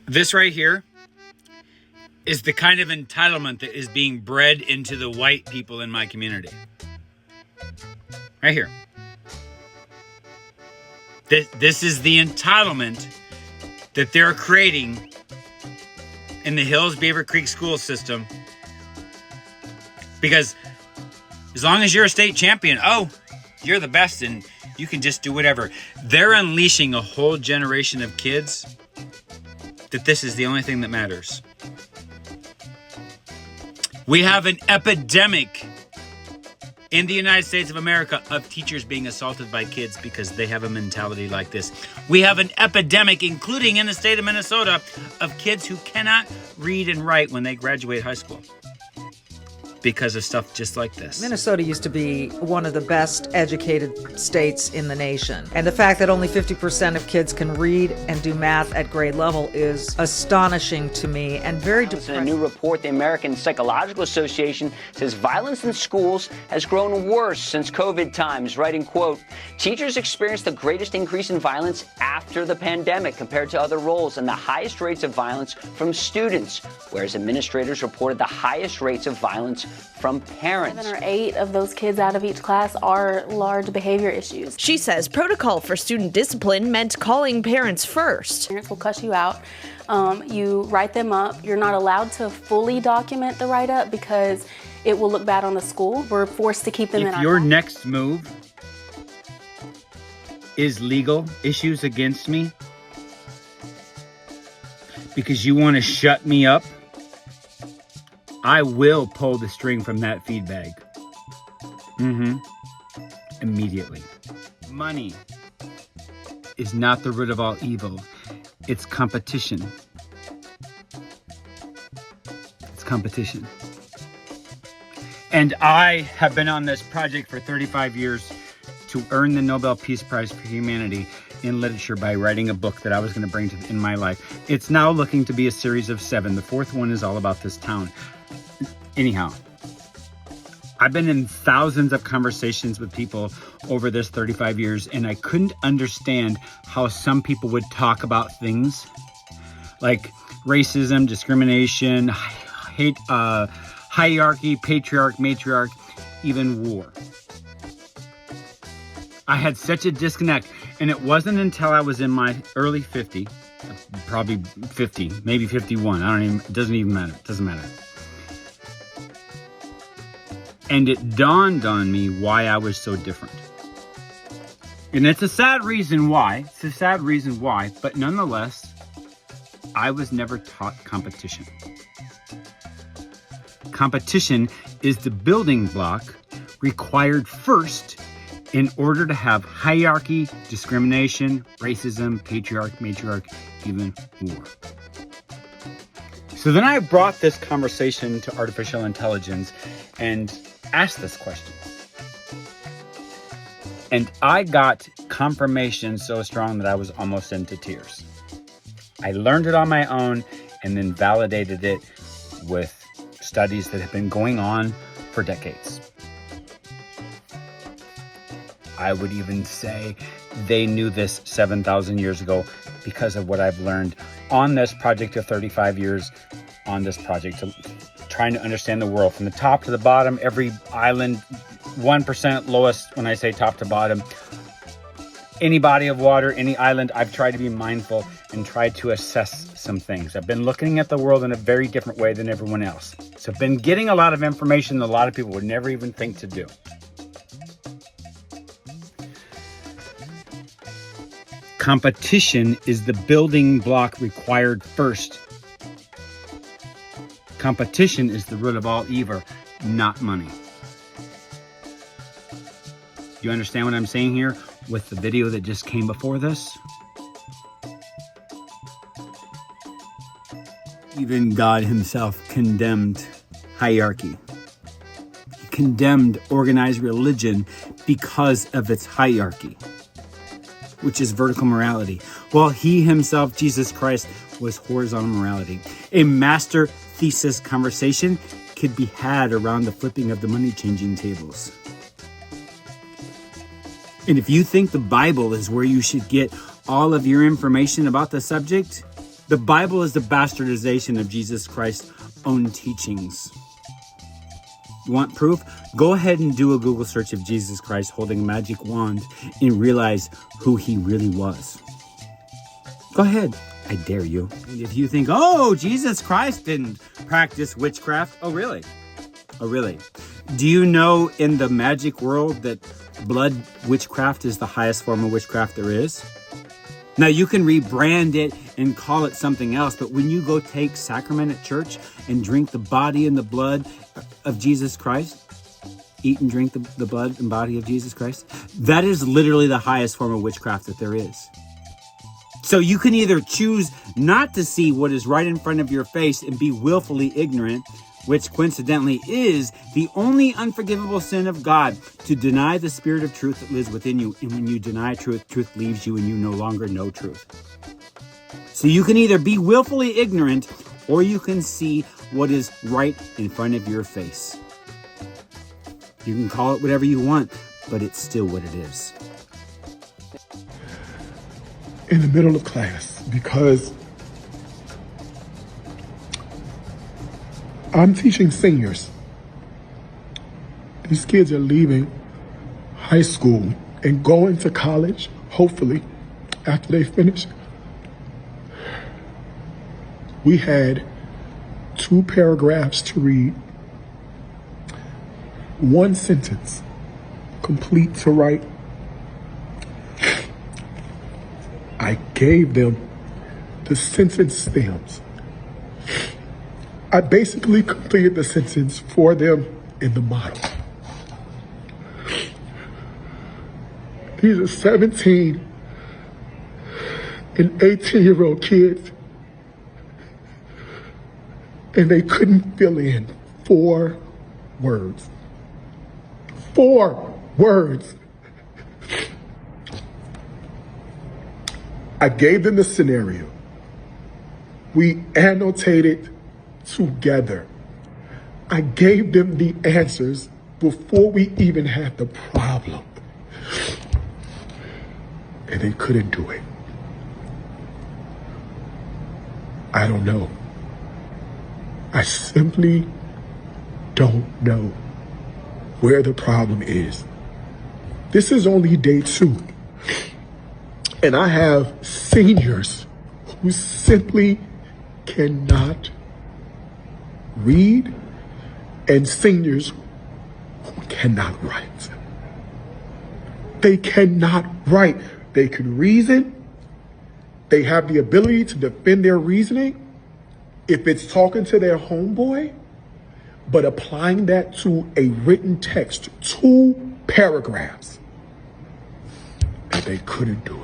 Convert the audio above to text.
This right here is the kind of entitlement that is being bred into the white people in my community. Right here. This is the entitlement that they're creating in the Hills Beaver Creek school system. Because as long as you're a state champion, oh, you're the best and you can just do whatever. They're unleashing a whole generation of kids that this is the only thing that matters. We have an epidemic in the United States of America of teachers being assaulted by kids because they have a mentality like this. We have an epidemic, including in the state of Minnesota, of kids who cannot read and write when they graduate high school because of stuff just like this. Minnesota used to be one of the best educated states in the nation. And the fact that only 50% of kids can read and do math at grade level is astonishing to me and very depressing. In a new report, the American Psychological Association says violence in schools has grown worse since COVID times, writing, quote, teachers experienced the greatest increase in violence after the pandemic compared to other roles and the highest rates of violence from students, whereas administrators reported the highest rates of violence from parents. 7 or 8 of those kids out of each class are large behavior issues. She says protocol for student discipline meant calling parents first. Parents will cuss you out. You write them up. You're not allowed to fully document the write-up because it will look bad on the school. We're forced to keep them in our... If your next move is legal issues against me because you want to shut me up, I will pull the string from that feed bag. Immediately. Money is not the root of all evil. It's competition. It's competition. And I have been on this project for 35 years to earn the Nobel Peace Prize for Humanity in literature by writing a book that I was going to bring to in my life. It's now looking to be a series of 7. The 4th one is all about this town. Anyhow, I've been in thousands of conversations with people over this 35 years, and I couldn't understand how some people would talk about things like racism, discrimination, hate, hierarchy, patriarch, matriarch, even war. I had such a disconnect, and it wasn't until I was in my early 50s, probably 50, maybe 51. It doesn't even matter. It doesn't matter. And it dawned on me why I was so different. And it's a sad reason why. But nonetheless, I was never taught competition. Competition is the building block required first in order to have hierarchy, discrimination, racism, patriarch, matriarch, even war. So then I brought this conversation to artificial intelligence and asked this question. And I got confirmation so strong that I was almost into tears. I learned it on my own and then validated it with studies that have been going on for decades. I would even say they knew this 7,000 years ago because of what I've learned on this project of 35 years on this project, trying to understand the world from the top to the bottom, every island, 1% lowest when I say top to bottom. Any body of water, any island, I've tried to be mindful and tried to assess some things. I've been looking at the world in a very different way than everyone else. So I've been getting a lot of information that a lot of people would never even think to do. Competition is the building block required first. Competition is the root of all evil, not money. You understand what I'm saying here with the video that just came before this? Even God himself condemned hierarchy. He condemned organized religion because of its hierarchy, which is vertical morality, while he himself, Jesus Christ, was horizontal morality. A master thesis conversation could be had around the flipping of the money-changing tables. And if you think the Bible is where you should get all of your information about the subject, The Bible is the bastardization of Jesus Christ's own teachings. You want proof? Go ahead and do a Google search of Jesus Christ holding a magic wand and realize who he really was. Go ahead. I dare you. And if you think, oh, Jesus Christ didn't practice witchcraft. Oh, really? Oh, really? Do you know in the magic world that blood witchcraft is the highest form of witchcraft there is? Now, you can rebrand it and call it something else, but when you go take sacrament at church and drink the body and the blood of Jesus Christ, eat and drink the blood and body of Jesus Christ, that is literally the highest form of witchcraft that there is. So you can either choose not to see what is right in front of your face and be willfully ignorant, which coincidentally is the only unforgivable sin of God, to deny the spirit of truth that lives within you. And when you deny truth, truth leaves you and you no longer know truth. So you can either be willfully ignorant or you can see what is right in front of your face. You can call it whatever you want, but it's still what it is. In the middle of class, because I'm teaching seniors. These kids are leaving high school and going to college, hopefully, after they finish. We had 2 paragraphs to read, 1 sentence, complete to write. I gave them the sentence stems. I basically completed the sentence for them in the model. These are 17 and 18-year-old kids, and they couldn't fill in 4 words. 4 words. I gave them the scenario. We annotated together. I gave them the answers before we even had the problem. And they couldn't do it. I don't know. I simply don't know where the problem is. This is only day 2. And I have seniors who simply cannot read and seniors who cannot write. They cannot write. They can reason. They have the ability to defend their reasoning if it's talking to their homeboy, but applying that to a written text, 2 paragraphs, and they couldn't do it.